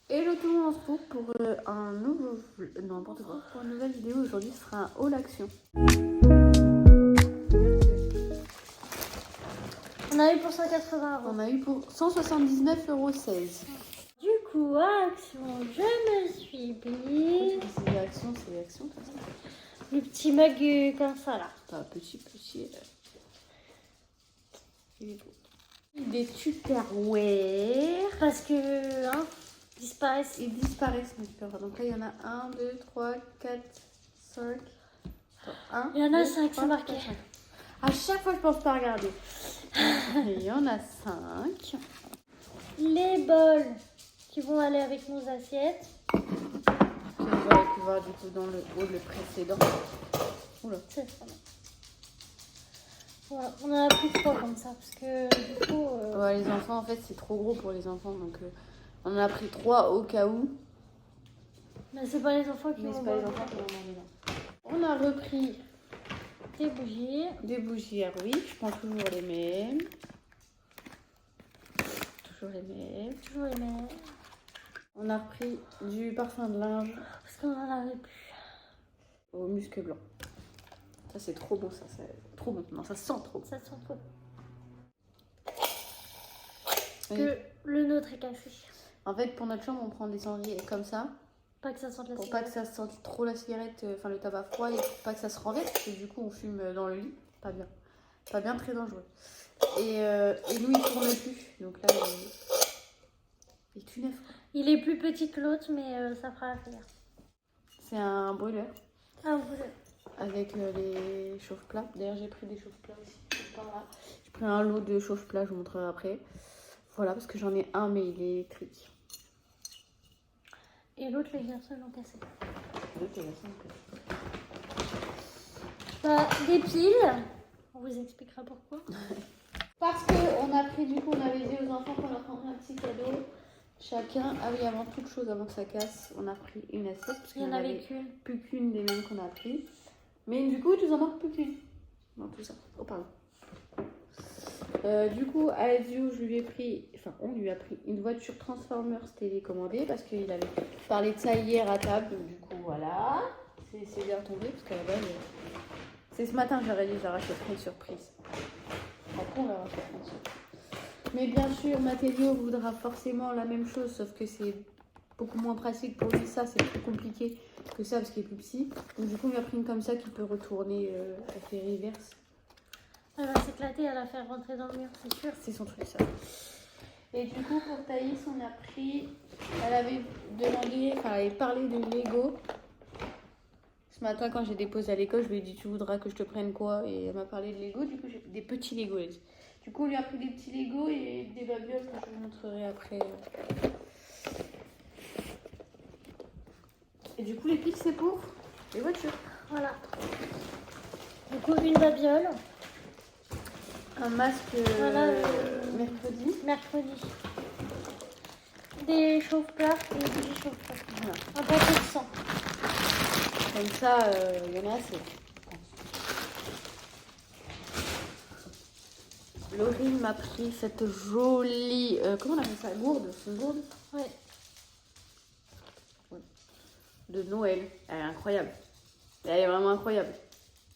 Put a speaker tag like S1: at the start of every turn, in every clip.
S1: Hello tout le monde, on se retrouve pour un nouveau... Non, n'importe quoi. Pour une nouvelle vidéo, aujourd'hui ce sera un haul action.
S2: On a eu pour 180 €.
S1: On a eu pour 179,16 €.
S2: Du coup, à Action, je me suis pris
S1: C'est des actions, c'est des actions, comme ça.
S2: le petit mug comme ça là.
S1: Pas petit. Il est beau. Des Tupperware.
S2: Parce que, hein, disparaissent.
S1: Ils disparaissent, mes Tupperware. Donc là, il y en a 1, 2, 3, 4, 5...
S2: Il y en a 5, c'est marqué.
S1: À chaque fois, je pense pas regarder. Il y en a 5.
S2: Les bols qui vont aller avec nos assiettes.
S1: Que vous aurez pu voir du coup dans le haul précédent. Oula.
S2: C'est ça. Voilà, on en a pris 3 comme ça parce que du coup.
S1: Ouais, les enfants, en fait, c'est trop gros pour les enfants. Donc, on en a pris 3 au cas où.
S2: Mais c'est pas les enfants qui
S1: Mais
S2: vont
S1: c'est pas les
S2: boire.
S1: enfants qui vont manger là. On a repris
S2: Des bougies.
S1: des bougies Airwick. Je prends toujours les mêmes. Toujours les mêmes.
S2: Toujours les mêmes.
S1: On a repris du parfum de linge
S2: Parce qu'on en avait plus.
S1: au musc blanc. Ça, c'est trop bon, ça. C'est trop bon. Non, ça sent trop.
S2: Ça sent trop.
S1: Oui.
S2: Que le nôtre est cassé.
S1: En fait, pour notre chambre, on prend des cendriers comme ça.
S2: Pas que ça sente la
S1: Pour
S2: cigarette.
S1: pas que ça sente trop la cigarette, enfin le tabac froid, et pour pas que ça se renverse, parce que du coup on fume dans le lit, pas bien. Pas bien, très dangereux. Et nous il tourne plus, donc là il est tout neuf.
S2: Il est plus petit que l'autre, mais ça fera l'affaire.
S1: C'est un brûleur
S2: Ah, vous
S1: avec les chauffe-plats. D'ailleurs j'ai pris des chauffe-plats aussi, par là. J'ai pris un lot de chauffe-plats, je vous montrerai après. Voilà, parce que j'en ai un mais il est électrique.
S2: Et l'autre, les garçons l'ont cassé.
S1: L'autre, il est simple.
S2: Bah, des piles. On vous expliquera pourquoi.
S1: Parce qu'on a pris, du coup, on avait dit aux enfants qu'on leur prendrait un petit cadeau. Chacun, ah oui, avant toute chose, avant que ça casse, on a pris une assiette. Parce
S2: Il y en avait qu'une.
S1: plus qu'une des mêmes qu'on a pris. Mais du coup, il nous en manque plus qu'une. Dans tout ça. Oh, pardon. Du coup, à Ezio, je lui ai pris, enfin, on lui a pris une voiture Transformers télécommandée parce qu'il avait parlé de ça hier à table. Donc, du coup, voilà. C'est bien tombé parce qu'à la base, c'est ce matin que j'aurais dit que je la rachèterais une surprise. Après, on la rachètera une surprise. Mais bien sûr, Mathéo voudra forcément la même chose, sauf que c'est beaucoup moins pratique pour lui. Ça, c'est plus compliqué que ça parce qu'il est plus petit. Donc, du coup, on lui a pris une comme ça qui peut retourner à faire reverse.
S2: Elle va s'éclater, elle va faire rentrer dans le mur, c'est sûr.
S1: C'est son truc, ça. Et du coup, pour Thaïs, on a pris... Elle avait demandé, enfin, elle avait parlé de Lego. Ce matin, quand j'ai déposé à l'école, je lui ai dit, tu voudras que je te prenne quoi? Et elle m'a parlé de Lego, du coup, j'ai des petits Lego. Elle dit. Du coup, on lui a pris des petits Lego et des babioles que je vous montrerai après. Et du coup, les piles, c'est pour les voitures.
S2: Voilà. Du coup, une babiole.
S1: Un masque
S2: Voilà,
S1: mercredi.
S2: Des chauffe-plats et des bougies chauffe-plats.
S1: Voilà.
S2: Un paquet de 100.
S1: Comme ça, il y en a assez. Laurine m'a pris cette jolie... comment on appelle ça? Gourde? C'est une gourde?
S2: Ouais.
S1: De Noël. Elle est incroyable. Elle est vraiment incroyable.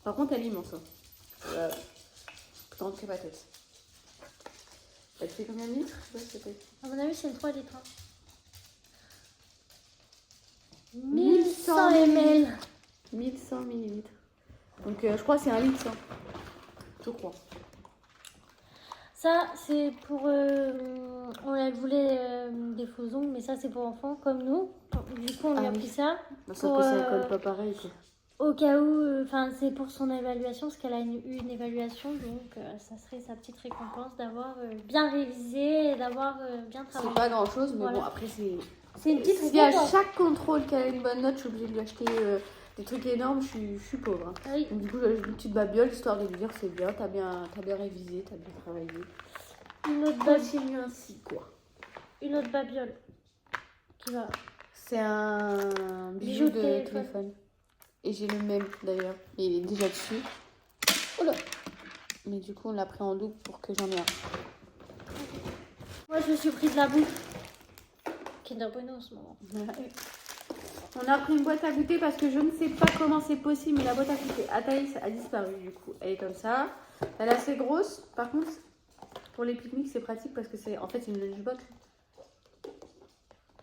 S1: Par contre, elle est immense. Hein. Tant que pas tête. Elle fait combien de litres?
S2: À mon avis, c'est une 3 litres. Hein.
S1: 1100
S2: ml.
S1: 1100 millilitres. Donc, je crois que c'est 1 litre 100. Je crois.
S2: Ça, c'est pour... on voulait des faux ongles, mais ça, c'est pour enfants comme nous. Du coup, on lui a pris ça.
S1: Sauf que ça colle pas pareil, quoi.
S2: Au cas où, enfin, c'est pour son évaluation, parce qu'elle a eu une évaluation, donc ça serait sa petite récompense d'avoir bien révisé et d'avoir bien travaillé.
S1: C'est pas grand chose, mais
S2: voilà.
S1: Bon, après,
S2: c'est une petite
S1: si à
S2: récompense.
S1: chaque contrôle qu'elle a une bonne note, je suis obligée de lui acheter des trucs énormes, je suis pauvre. Hein.
S2: Oui.
S1: Donc, du coup, j'ai une petite babiole histoire de lui dire c'est bien, t'as bien révisé, t'as bien travaillé.
S2: Une autre
S1: Continue ainsi, quoi.
S2: Une autre babiole qui va.
S1: C'est un bijou de téléphone. Et j'ai le même d'ailleurs. Il est déjà dessus. Oh là! Mais du coup, on l'a pris en double pour que j'en ai un.
S2: Moi, je me suis pris de la bouffe Kinder Bueno en ce moment.
S1: On a pris une boîte à goûter parce que je ne sais pas comment c'est possible, mais la boîte à goûter à Thaïs a disparu du coup. Elle est comme ça. Elle est assez grosse. Par contre, pour les pique-niques, c'est pratique parce que c'est en fait c'est une lunchbox.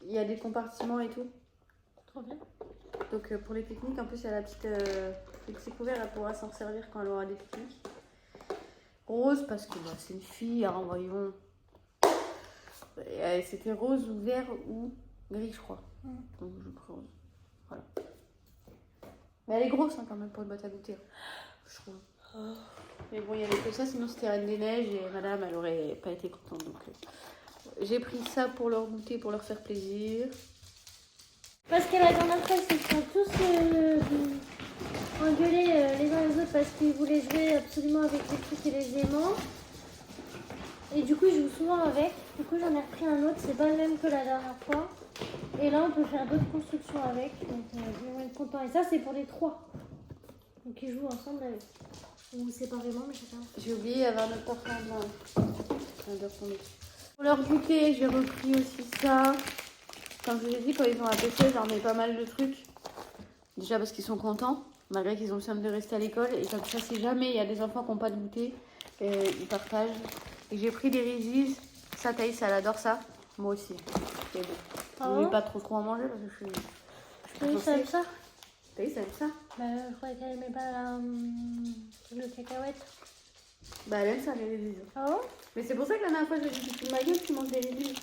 S1: Il y a des compartiments et tout.
S2: Trop bien.
S1: Donc pour les pique-niques, en plus, il y a la petite le petit couvert, elle pourra s'en servir quand elle aura des pique-niques. Rose parce que bah, c'est une fille, hein, voyons. C'était rose ou vert ou gris, je crois. Donc je prends rose. Voilà. Mais elle est grosse hein, quand même pour une boîte à goûter. Je trouve. Mais bon, il y avait que ça, sinon c'était Reine des Neiges et madame, elle aurait pas été contente. Donc j'ai pris ça pour leur goûter, pour leur faire plaisir.
S2: Parce que la dernière fois, ils se sont tous engueulés les uns les autres parce qu'ils voulaient jouer absolument avec les trucs et les aimants. Et du coup, ils jouent souvent avec. Du coup, j'en ai repris un autre. C'est pas le même que la dernière fois. Et là, on peut faire d'autres constructions avec. Donc, ils vont être contents. Et ça, c'est pour les 3. Donc, ils jouent ensemble avec. Ou séparément, mais c'est ça.
S1: J'ai oublié, il y avait un autre parfum blanc. Pour leur goûter, j'ai repris aussi ça. Comme je vous ai dit, quand ils ont un PC, j'en mets pas mal de trucs. Déjà parce qu'ils sont contents, malgré qu'ils ont le somme de rester à l'école. Et comme ça, si jamais il y a des enfants qui n'ont pas de goûter, ils partagent. Et j'ai pris des Reese's. Ça, Thaïs, elle adore ça. Moi aussi. Et bon.
S2: Ah
S1: Je
S2: ouais
S1: voulais pas trop en manger parce que je suis
S2: Oui, ça aime ça.
S1: Thaïs, elle aime ça.
S2: Bah, je croyais qu'elle aimait pas le cacahuète.
S1: Bah, elle aime ça, les Reese's.
S2: Ah ouais?
S1: Mais c'est pour ça que la dernière fois, j'ai dit que ma gueule, tu manges des Reese's.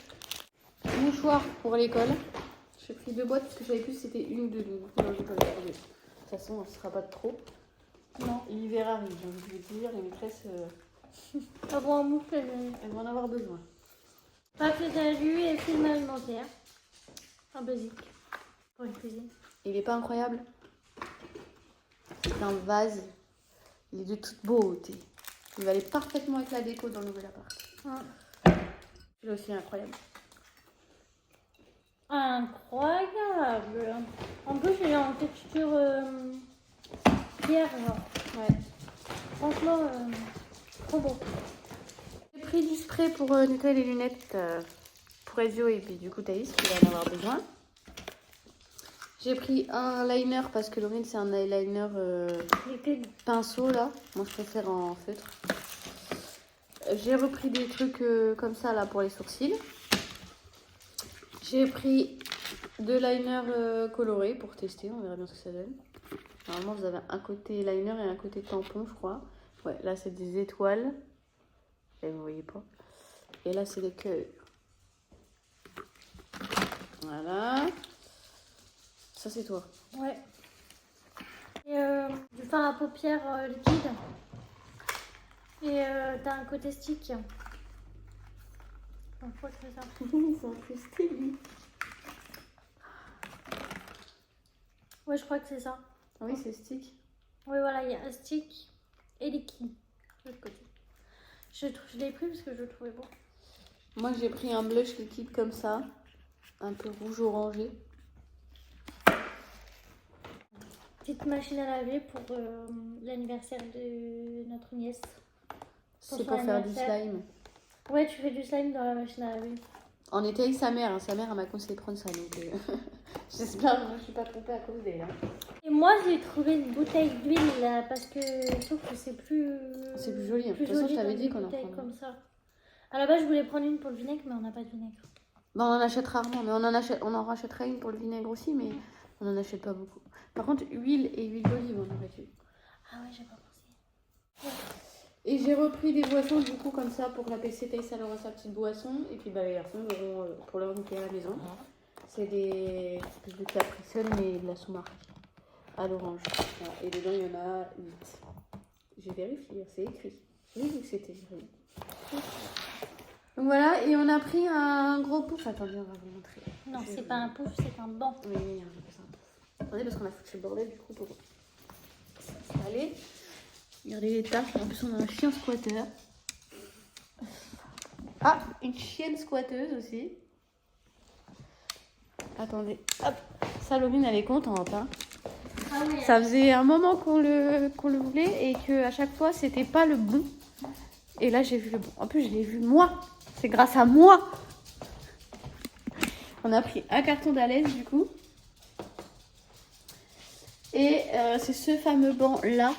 S1: Mouchoir pour l'école. J'ai pris 2 boîtes parce que je savais plus si c'était une ou deux. Donc, non, j'ai pas le trouver. De toute façon, ce sera pas de trop. Non, l'hiver arrive, j'ai envie de vous dire. Les maîtresses,
S2: Avoir un moufle.
S1: elles vont en avoir besoin.
S2: Papier d'alu et film alimentaire. Un basique. Pour une cuisine.
S1: Il est pas incroyable? C'est un vase. Il est de toute beauté. Il va aller parfaitement avec la déco dans le nouvel appart. Il est aussi incroyable.
S2: Incroyable. En plus, il est en texture pierre, genre.
S1: Ouais.
S2: Franchement, trop beau.
S1: J'ai pris du spray pour nettoyer les lunettes pour Ezio et puis du coup Thaïs qui va en avoir besoin. J'ai pris un liner parce que Laurine c'est un eyeliner pinceau là. Moi je préfère en feutre. J'ai repris des trucs comme ça là pour les sourcils. J'ai pris 2 liners colorés pour tester, on verra bien ce que ça donne. Normalement vous avez un côté liner et un côté tampon je crois. Ouais, là c'est des étoiles. Et vous voyez pas. Et là c'est des cœurs. Voilà. Ça c'est toi.
S2: Ouais. Et du fard à paupières liquide. Et t'as un côté stick. Enfin, je crois que c'est ça.
S1: Ils sont plus stylés.
S2: Ouais, je crois que c'est ça.
S1: Ah oui, c'est stick.
S2: Oui, voilà, il y a un stick et liquide. De l'autre côté. Je l'ai pris parce que je le trouvais beau.
S1: Moi j'ai pris un blush liquide comme ça. Un peu rouge orangé.
S2: Petite machine à laver pour l'anniversaire de notre nièce.
S1: C'est pour faire du slime.
S2: Ouais, tu fais du slime dans la machine à laver.
S1: On était avec sa mère. Hein. Sa mère elle m'a conseillé de prendre ça. Donc j'espère que je ne suis pas trompée à cause d'elle. Hein.
S2: Et moi j'ai trouvé une bouteille d'huile là parce que je trouve que c'est plus.
S1: C'est plus joli. De toute façon, je t'avais dit qu'on en
S2: prendrait.
S1: prendrait.
S2: Comme ça. À la base, je voulais prendre une pour le vinaigre, mais on n'a pas de vinaigre.
S1: Bah, on en achète rarement. Mais on en rachètera une pour le vinaigre aussi. Mais on n'en achète pas beaucoup. Par contre, huile et huile d'olive, on aurait dû.
S2: Ah ouais, j'ai pas pensé. Ouais.
S1: Et j'ai repris des boissons du coup comme ça pour la PC. Thaïs elle aura sa petite boisson. Et puis bah, les garçons auront pour leur goûter à la maison. C'est des espèces de Capri Sun mais de la sous-marque à l'orange. Voilà. Et dedans il y en a 8. J'ai vérifié, c'est écrit. J'ai vu que c'était écrit. Donc voilà, et on a pris un gros pouf. Attendez, on va vous montrer.
S2: Non, c'est pas un pouf, c'est un banc.
S1: Oui, oui, c'est un pouf. Attendez, parce qu'on a foutu le bordel du coup pour s'installer. Regardez les taches, en plus on a un chien squatter. Ah, une chienne squatteuse aussi. Attendez, hop, Salomine elle est contente. Hein.
S2: Ah oui.
S1: Ça faisait un moment qu'on le voulait et qu'à chaque fois c'était pas le bon. Et là j'ai vu le bon. En plus je l'ai vu moi. C'est grâce à moi. On a pris un carton d'Alès du coup. Et c'est ce fameux banc là.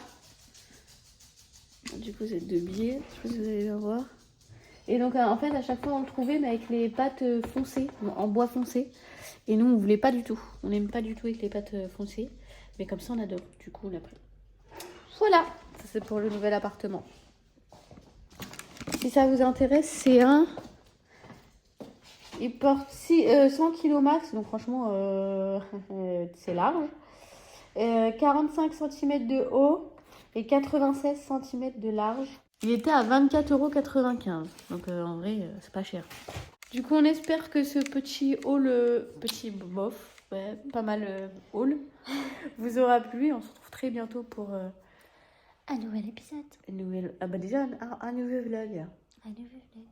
S1: Du coup c'est 2 billets, je sais pas si vous allez le voir. Et donc en fait à chaque fois on le trouvait mais avec les pattes foncées, en bois foncé. Et nous on voulait pas du tout. On n'aime pas du tout avec les pattes foncées. Mais comme ça on adore. Du coup on a pris. Voilà, ça c'est pour le nouvel appartement. Si ça vous intéresse, c'est un... Il porte 100 kg max, donc franchement c'est large. 45 cm de haut et 96 cm de large. Il était à 24,95 €. Donc en vrai, c'est pas cher. Du coup, on espère que ce petit haul, petit bof, ouais, pas mal haul, vous aura plu. On se retrouve très bientôt pour
S2: Un nouvel épisode.
S1: un nouvel... Ah bah déjà, un nouvel vlog.
S2: Un nouvel vlog.